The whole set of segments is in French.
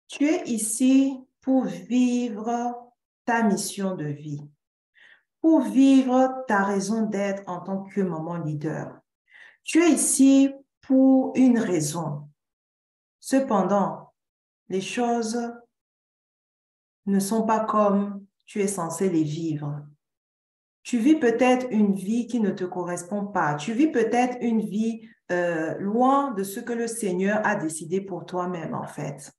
Tu es ici pour vivre ta mission de vie, pour vivre ta raison d'être en tant que maman leader. Tu es ici pour une raison. Cependant, les choses ne sont pas comme tu es censé les vivre. Tu vis peut-être une vie qui ne te correspond pas. Tu vis peut-être une vie loin de ce que le Seigneur a décidé pour toi-même, en fait.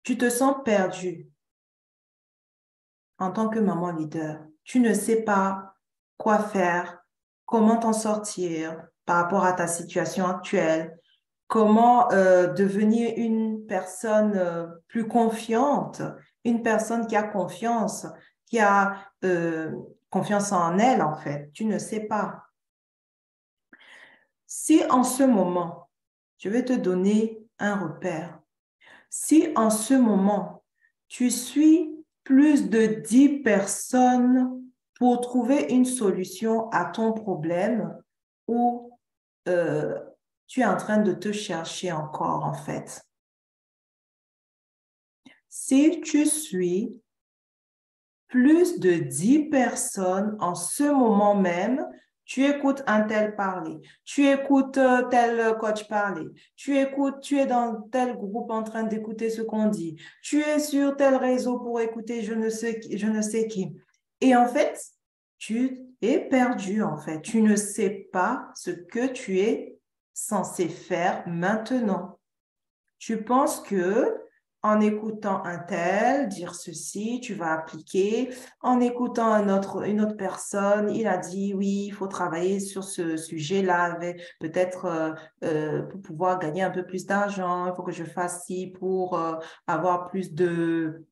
Tu te sens perdu en tant que maman leader. Tu ne sais pas quoi faire, comment t'en sortir par rapport à ta situation actuelle, comment devenir une personne plus confiante, une personne qui a confiance, qui a confiance en elle, en fait. Tu ne sais pas. Si en ce moment, je vais te donner un repère. Si en ce moment, tu suis plus de 10 personnes pour trouver une solution à ton problème ou euh, tu es en train de te chercher encore, en fait. Si tu suis plus de 10 personnes en ce moment même, tu écoutes un tel parler, tu écoutes tel coach parler, tu écoutes, tu es dans tel groupe en train d'écouter ce qu'on dit, tu es sur tel réseau pour écouter je ne sais qui. Et en fait, tu es perdu, en fait. Tu ne sais pas ce que tu es censé faire maintenant. Tu penses que en écoutant un tel dire ceci, tu vas appliquer. En écoutant une autre personne, il a dit oui, il faut travailler sur ce sujet-là, avec peut-être pour pouvoir gagner un peu plus d'argent. Il faut que je fasse ci pour avoir plus de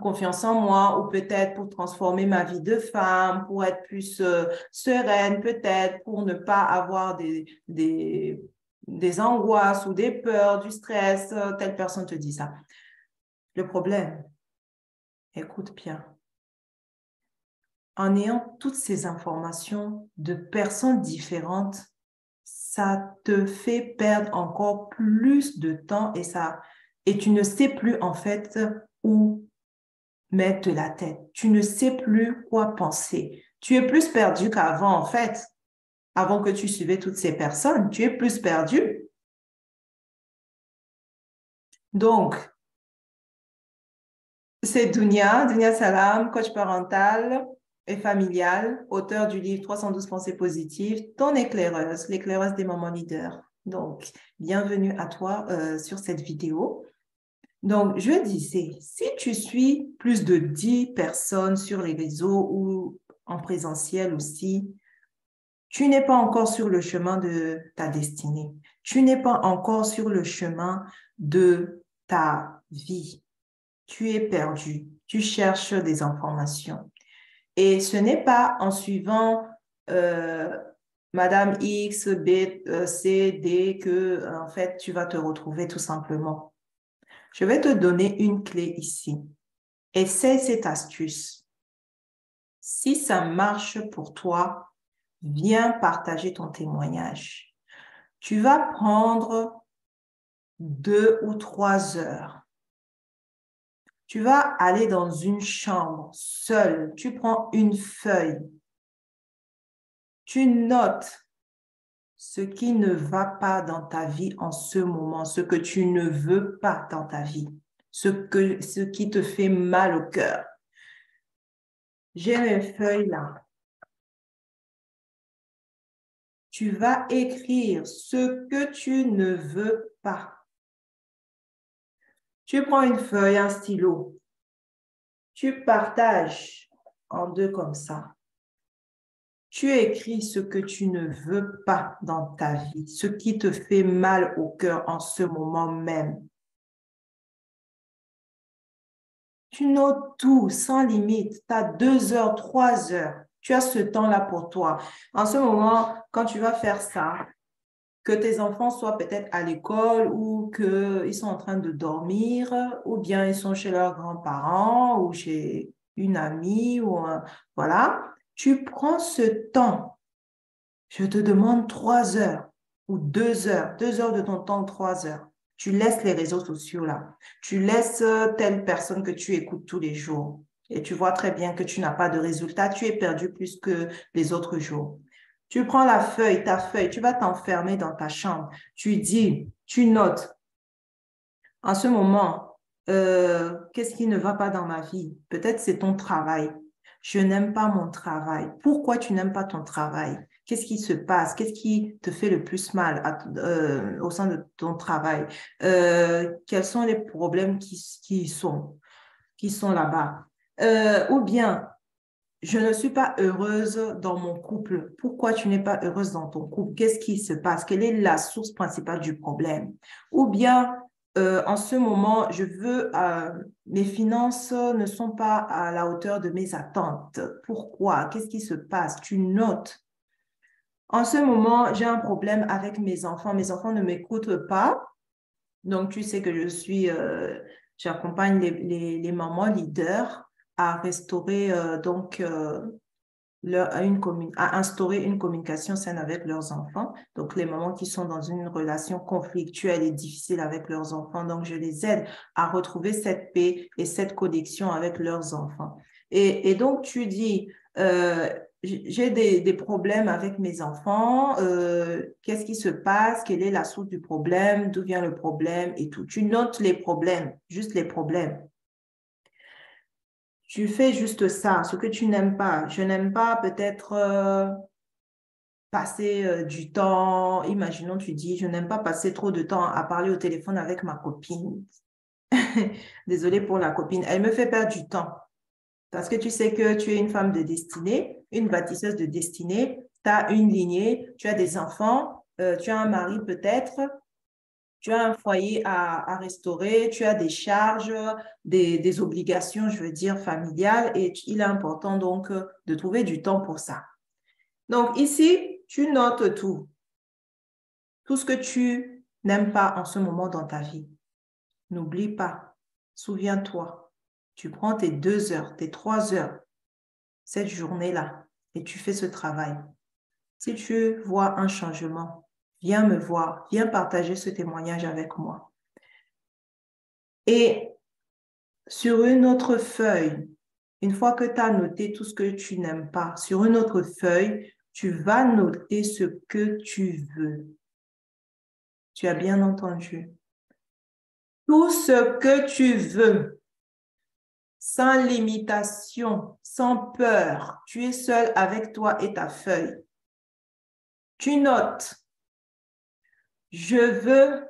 confiance en moi, ou peut-être pour transformer ma vie de femme, pour être plus sereine, peut-être pour ne pas avoir des angoisses ou des peurs, du stress, telle personne te dit ça. Le problème, écoute bien, en ayant toutes ces informations de personnes différentes, ça te fait perdre encore plus de temps et tu ne sais plus en fait où mettre de la tête. Tu ne sais plus quoi penser. Tu es plus perdu qu'avant, en fait. Avant que tu suivais toutes ces personnes, tu es plus perdu. Donc, c'est Dunia Salam, coach parental et familial, auteur du livre 312 pensées positives, ton éclaireuse, l'éclaireuse des mamans leaders. Donc, bienvenue à toi sur cette vidéo. Donc, je disais, si tu suis plus de 10 personnes sur les réseaux ou en présentiel aussi, tu n'es pas encore sur le chemin de ta destinée. Tu n'es pas encore sur le chemin de ta vie. Tu es perdu. Tu cherches des informations. Et ce n'est pas en suivant Madame X, B, C, D que, en fait, tu vas te retrouver tout simplement. Je vais te donner une clé ici. Essaie cette astuce. Si ça marche pour toi, viens partager ton témoignage. Tu vas prendre 2 ou 3 heures. Tu vas aller dans une chambre seule. Tu prends une feuille. Tu notes ce qui ne va pas dans ta vie en ce moment, ce que tu ne veux pas dans ta vie, ce qui te fait mal au cœur. J'ai mes feuilles là. Tu vas écrire ce que tu ne veux pas. Tu prends une feuille, un stylo. Tu partages en 2 comme ça. Tu écris ce que tu ne veux pas dans ta vie, ce qui te fait mal au cœur en ce moment même. Tu notes tout sans limite. Tu as 2 heures, 3 heures. Tu as ce temps-là pour toi. En ce moment, quand tu vas faire ça, que tes enfants soient peut-être à l'école ou qu'ils sont en train de dormir ou bien ils sont chez leurs grands-parents ou chez une amie voilà. Tu prends ce temps. Je te demande 3 heures. ou 2 heures de ton temps, 3 heures. Tu laisses les réseaux sociaux là. Tu laisses telle personne que tu écoutes tous les jours. Et tu vois très bien que tu n'as pas de résultat. Tu es perdu plus que les autres jours. Tu prends ta feuille, tu vas t'enfermer dans ta chambre. Tu dis, tu notes. En ce moment, qu'est-ce qui ne va pas dans ma vie? Peut-être c'est ton travail. Je n'aime pas mon travail. Pourquoi tu n'aimes pas ton travail? Qu'est-ce qui se passe? Qu'est-ce qui te fait le plus mal au sein de ton travail? Quels sont les problèmes qui sont là-bas? Ou bien, je ne suis pas heureuse dans mon couple. Pourquoi tu n'es pas heureuse dans ton couple? Qu'est-ce qui se passe? Quelle est la source principale du problème? Ou bien, en ce moment, mes finances ne sont pas à la hauteur de mes attentes. Pourquoi? Qu'est-ce qui se passe? Tu notes. En ce moment, j'ai un problème avec mes enfants. Mes enfants ne m'écoutent pas. Donc, tu sais que j'accompagne les mamans leaders à restaurer à instaurer une communication saine avec leurs enfants. Donc, les mamans qui sont dans une relation conflictuelle et difficile avec leurs enfants, donc je les aide à retrouver cette paix et cette connexion avec leurs enfants. Et donc, tu dis, j'ai des problèmes avec mes enfants, qu'est-ce qui se passe, quelle est la source du problème, d'où vient le problème et tout. Tu notes les problèmes, juste les problèmes. Tu fais juste ça, ce que tu n'aimes pas. Je n'aime pas peut-être passer du temps. Imaginons, tu dis, je n'aime pas passer trop de temps à parler au téléphone avec ma copine. Désolée pour la copine. Elle me fait perdre du temps. Parce que tu sais que tu es une femme de destinée, une bâtisseuse de destinée. Tu as une lignée, tu as des enfants, tu as un mari peut-être. Tu as un foyer à restaurer, tu as des charges, des obligations, je veux dire, familiales, et il est important donc de trouver du temps pour ça. Donc ici, tu notes tout ce que tu n'aimes pas en ce moment dans ta vie. N'oublie pas, souviens-toi, tu prends tes 2 heures, tes 3 heures, cette journée-là, et tu fais ce travail. Si tu vois un changement, viens me voir, viens partager ce témoignage avec moi. Et sur une autre feuille, une fois que tu as noté tout ce que tu n'aimes pas, sur une autre feuille, tu vas noter ce que tu veux. Tu as bien entendu. Tout ce que tu veux, sans limitation, sans peur. Tu es seul avec toi et ta feuille. Tu notes. Je veux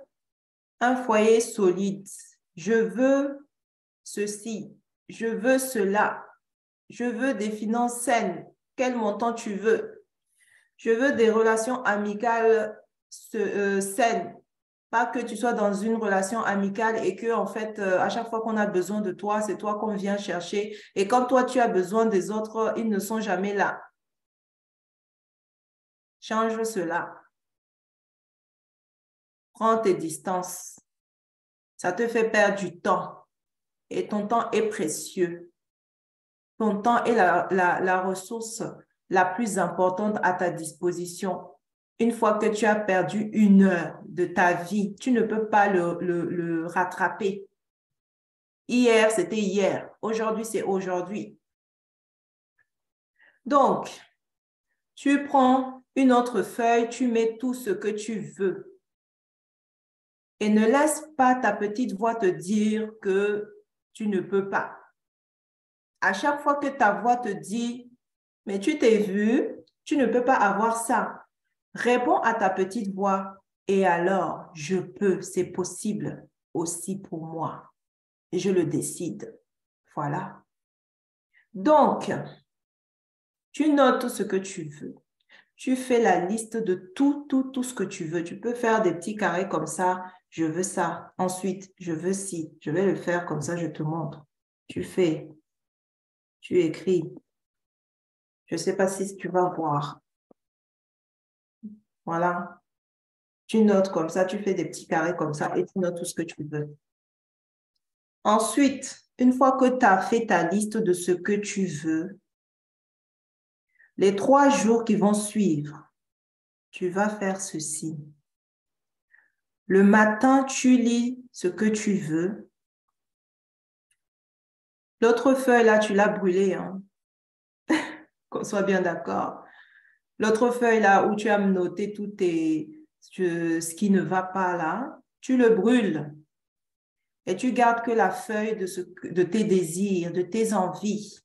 un foyer solide. Je veux ceci. Je veux cela. Je veux des finances saines. Quel montant tu veux? Je veux des relations amicales saines. Pas que tu sois dans une relation amicale et que, en fait, à chaque fois qu'on a besoin de toi, c'est toi qu'on vient chercher. Et comme toi, tu as besoin des autres, ils ne sont jamais là. Change cela. Prends tes distances. Ça te fait perdre du temps. Et ton temps est précieux. Ton temps est la ressource la plus importante à ta disposition. Une fois que tu as perdu 1 heure de ta vie, tu ne peux pas le rattraper. Hier, c'était hier. Aujourd'hui, c'est aujourd'hui. Donc, tu prends une autre feuille, tu mets tout ce que tu veux. Et ne laisse pas ta petite voix te dire que tu ne peux pas. À chaque fois que ta voix te dit, mais tu t'es vu, tu ne peux pas avoir ça. Réponds à ta petite voix. Et alors, je peux, c'est possible aussi pour moi. Et je le décide. Voilà. Donc, tu notes ce que tu veux. Tu fais la liste de tout ce que tu veux. Tu peux faire des petits carrés comme ça. Je veux ça. Ensuite, je veux ci. Je vais le faire comme ça, je te montre. Tu fais. Tu écris. Je ne sais pas si tu vas voir. Voilà. Tu notes comme ça. Tu fais des petits carrés comme ça et tu notes tout ce que tu veux. Ensuite, une fois que tu as fait ta liste de ce que tu veux, les 3 jours qui vont suivre, tu vas faire ceci. Le matin, tu lis ce que tu veux. L'autre feuille, là, tu l'as brûlée, hein? Qu'on soit bien d'accord. L'autre feuille, là, où tu as noté ce qui ne va pas, là, tu le brûles. Et tu gardes que la feuille de tes désirs, de tes envies.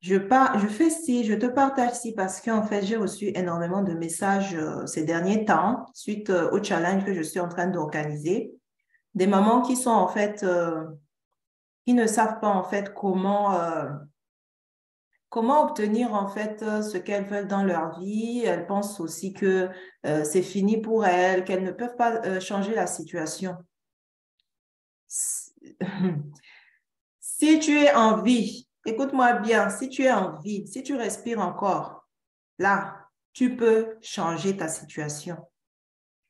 Je te partage ci parce qu'en fait, j'ai reçu énormément de messages ces derniers temps suite au challenge que je suis en train d'organiser. Des mamans qui sont en fait, qui ne savent pas en fait comment obtenir en fait ce qu'elles veulent dans leur vie. Elles pensent aussi que c'est fini pour elles, qu'elles ne peuvent pas changer la situation. Si tu es en vie, écoute-moi bien, si tu es en vie, si tu respires encore, là, tu peux changer ta situation.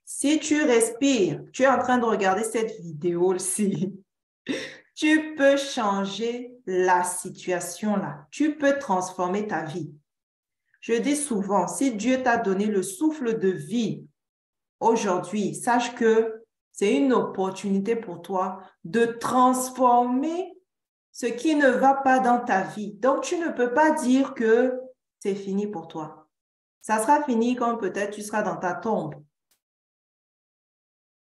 Si tu respires, tu es en train de regarder cette vidéo-ci, tu peux changer la situation là. Tu peux transformer ta vie. Je dis souvent, si Dieu t'a donné le souffle de vie aujourd'hui, sache que c'est une opportunité pour toi de transformer ce qui ne va pas dans ta vie. Donc, tu ne peux pas dire que c'est fini pour toi. Ça sera fini quand peut-être tu seras dans ta tombe.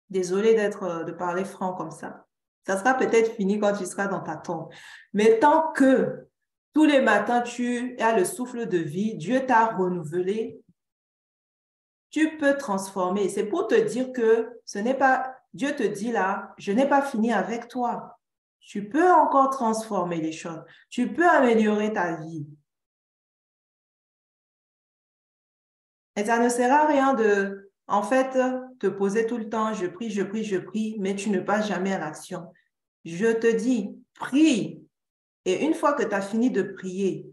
Désolée de parler franc comme ça. Ça sera peut-être fini quand tu seras dans ta tombe. Mais tant que tous les matins, tu as le souffle de vie, Dieu t'a renouvelé, tu peux transformer. C'est pour te dire que ce n'est pas, Dieu te dit là, je n'ai pas fini avec toi. Tu peux encore transformer les choses. Tu peux améliorer ta vie. Et ça ne sert à rien en fait, te poser tout le temps, je prie, je prie, je prie, mais tu ne passes jamais à l'action. Je te dis, prie. Et une fois que tu as fini de prier,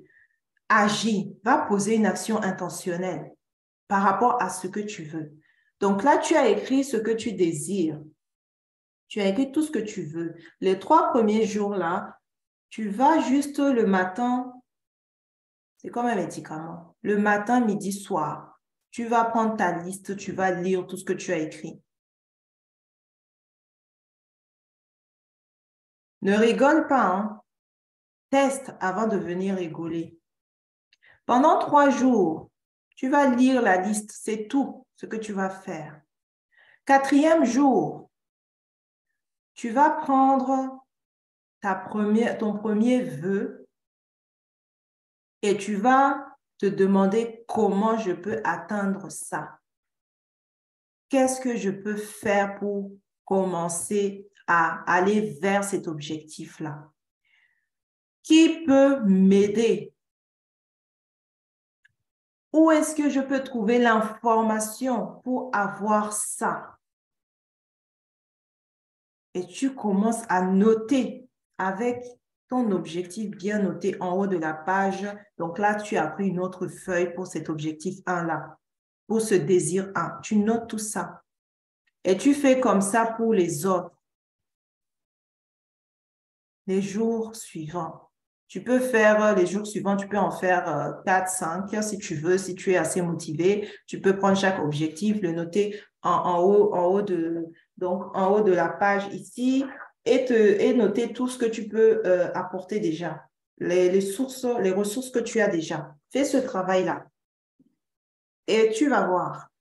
agis, va poser une action intentionnelle par rapport à ce que tu veux. Donc là, tu as écrit ce que tu désires. Tu as écrit tout ce que tu veux. Les 3 premiers jours là, tu vas juste le matin, c'est comme un médicament. Le matin, midi, soir, tu vas prendre ta liste, tu vas lire tout ce que tu as écrit. Ne rigole pas, hein? Teste avant de venir rigoler. Pendant 3 jours, tu vas lire la liste, c'est tout ce que tu vas faire. 4e jour, tu vas prendre ton premier vœu et tu vas te demander comment je peux atteindre ça. Qu'est-ce que je peux faire pour commencer à aller vers cet objectif-là? Qui peut m'aider? Où est-ce que je peux trouver l'information pour avoir ça? Et tu commences à noter avec ton objectif bien noté en haut de la page. Donc là, tu as pris une autre feuille pour cet objectif 1 là, pour ce désir 1. Tu notes tout ça. Et tu fais comme ça pour les autres. Les jours suivants. Tu peux faire les jours suivants, tu peux en faire 4, 5 si tu veux, si tu es assez motivé. Tu peux prendre chaque objectif, le noter en haut de la page ici et noter tout ce que tu peux apporter déjà, les ressources que tu as déjà. Fais ce travail-là et tu vas voir.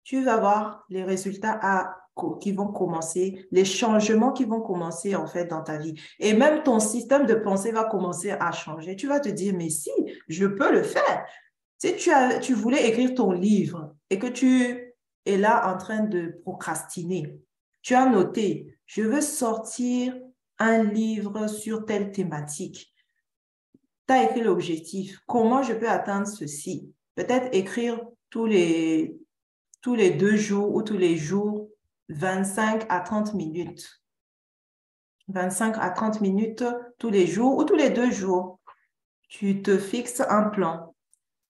Tu vas voir les résultats qui vont commencer, les changements qui vont commencer en fait dans ta vie. Et même ton système de pensée va commencer à changer. Tu vas te dire, mais si, je peux le faire. Si tu voulais écrire ton livre et que tu es là en train de procrastiner, tu as noté, je veux sortir un livre sur telle thématique. Tu as écrit l'objectif. Comment je peux atteindre ceci? Peut-être écrire tous les 2 jours ou tous les jours, 25 à 30 minutes. 25 à 30 minutes tous les jours ou tous les 2 jours. Tu te fixes un plan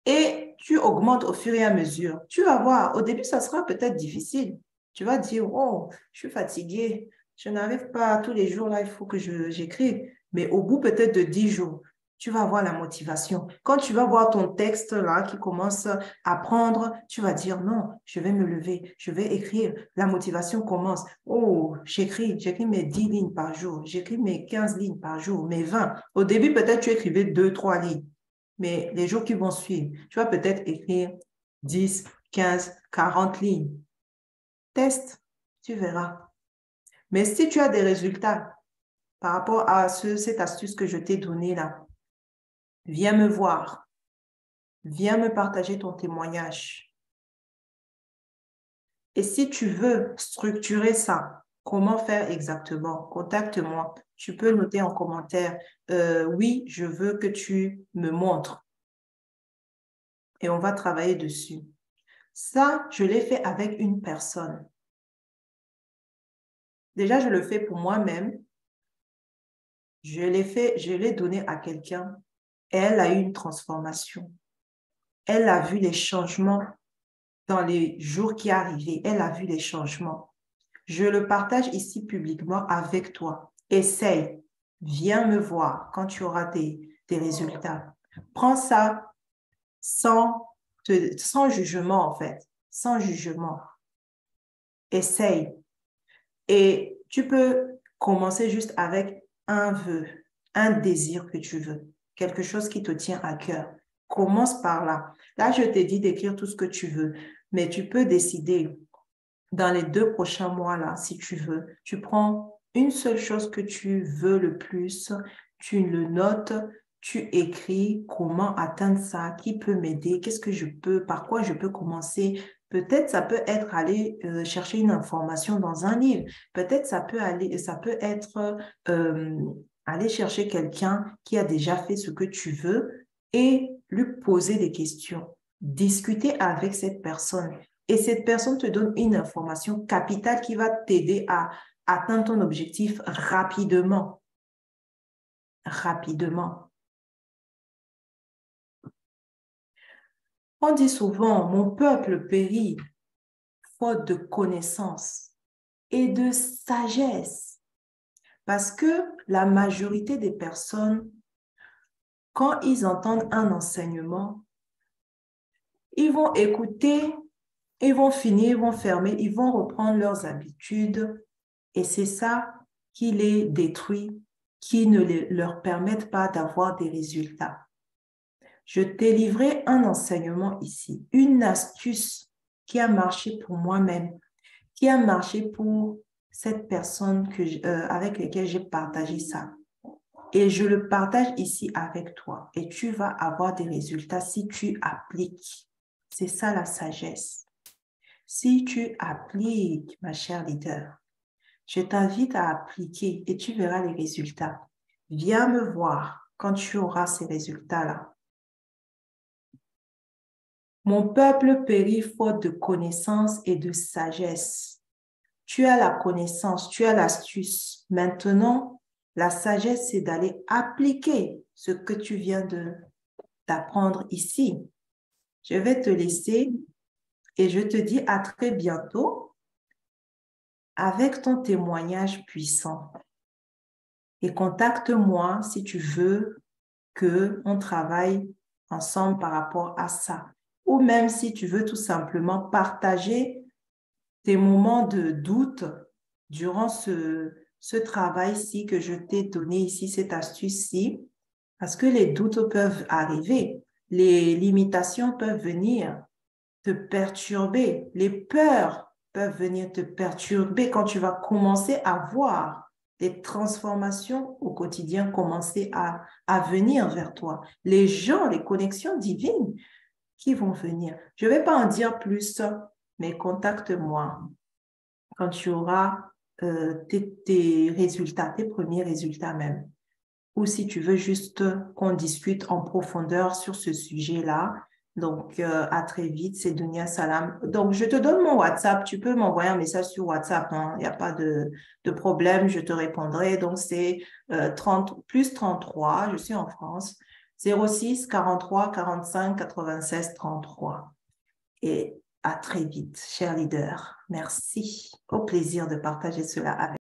et tu augmentes au fur et à mesure. Tu vas voir, au début, ça sera peut-être difficile. Tu vas dire, oh, je suis fatiguée, je n'arrive pas tous les jours, là, il faut que j'écrive. Mais au bout peut-être de 10 jours, tu vas avoir la motivation. Quand tu vas voir ton texte là qui commence à prendre, tu vas dire non, je vais me lever, je vais écrire. La motivation commence. Oh, j'écris mes 10 lignes par jour, j'écris mes 15 lignes par jour, mes 20. Au début, peut-être tu écrivais 2, 3 lignes, mais les jours qui vont suivre, tu vas peut-être écrire 10, 15, 40 lignes. Teste, tu verras. Mais si tu as des résultats par rapport à cette astuce que je t'ai donnée là, viens me voir. Viens me partager ton témoignage. Et si tu veux structurer ça, comment faire exactement? Contacte-moi. Tu peux noter en commentaire, oui, je veux que tu me montres. Et on va travailler dessus. Ça, je l'ai fait avec une personne. Déjà, je le fais pour moi-même. Je l'ai donné à quelqu'un. Et elle a eu une transformation. Elle a vu les changements dans les jours qui arrivaient. Elle a vu les changements. Je le partage ici publiquement avec toi. Essaye. Viens me voir quand tu auras tes résultats. Prends ça sans jugement, en fait. Sans jugement. Essaye. Et tu peux commencer juste avec un vœu, un désir que tu veux, quelque chose qui te tient à cœur. Commence par là. Là, je t'ai dit d'écrire tout ce que tu veux, mais tu peux décider dans les 2 prochains mois, là, si tu veux, tu prends une seule chose que tu veux le plus, tu le notes, tu écris comment atteindre ça, qui peut m'aider, qu'est-ce que je peux, par quoi je peux commencer. Peut-être ça peut être aller chercher une information dans un livre. Peut-être ça peut être aller chercher quelqu'un qui a déjà fait ce que tu veux et lui poser des questions. Discuter avec cette personne. Et cette personne te donne une information capitale qui va t'aider à atteindre ton objectif rapidement. Rapidement. On dit souvent, mon peuple périt faute de connaissance et de sagesse. Parce que la majorité des personnes, quand ils entendent un enseignement, ils vont écouter, ils vont finir, ils vont fermer, ils vont reprendre leurs habitudes. Et c'est ça qui les détruit, qui ne leur permettent pas d'avoir des résultats. Je t'ai livré un enseignement ici, une astuce qui a marché pour moi-même, qui a marché pour cette personne avec laquelle j'ai partagé ça. Et je le partage ici avec toi. Et tu vas avoir des résultats si tu appliques. C'est ça la sagesse. Si tu appliques, ma chère leader, je t'invite à appliquer et tu verras les résultats. Viens me voir quand tu auras ces résultats-là. Mon peuple périt faute de connaissance et de sagesse. Tu as la connaissance, tu as l'astuce. Maintenant, la sagesse, c'est d'aller appliquer ce que tu viens d'apprendre ici. Je vais te laisser et je te dis à très bientôt avec ton témoignage puissant. Et contacte-moi si tu veux qu'on travaille ensemble par rapport à ça. Ou même si tu veux tout simplement partager tes moments de doute durant ce travail-ci que je t'ai donné ici, cette astuce-ci, parce que les doutes peuvent arriver, les limitations peuvent venir te perturber, les peurs peuvent venir te perturber quand tu vas commencer à voir des transformations au quotidien commencer à venir vers toi. Les gens, les connexions divines qui vont venir. Je ne vais pas en dire plus, mais contacte-moi quand tu auras tes résultats, tes premiers résultats même. Ou si tu veux juste qu'on discute en profondeur sur ce sujet-là. Donc, à très vite, c'est Dunia Salam. Donc, je te donne mon WhatsApp. Tu peux m'envoyer un message sur WhatsApp. Il n'y a pas de problème. Je te répondrai. Donc, c'est plus 33. Je suis en France. 06 43 45 96 33. Et à très vite, cher leader. Merci. Au plaisir de partager cela avec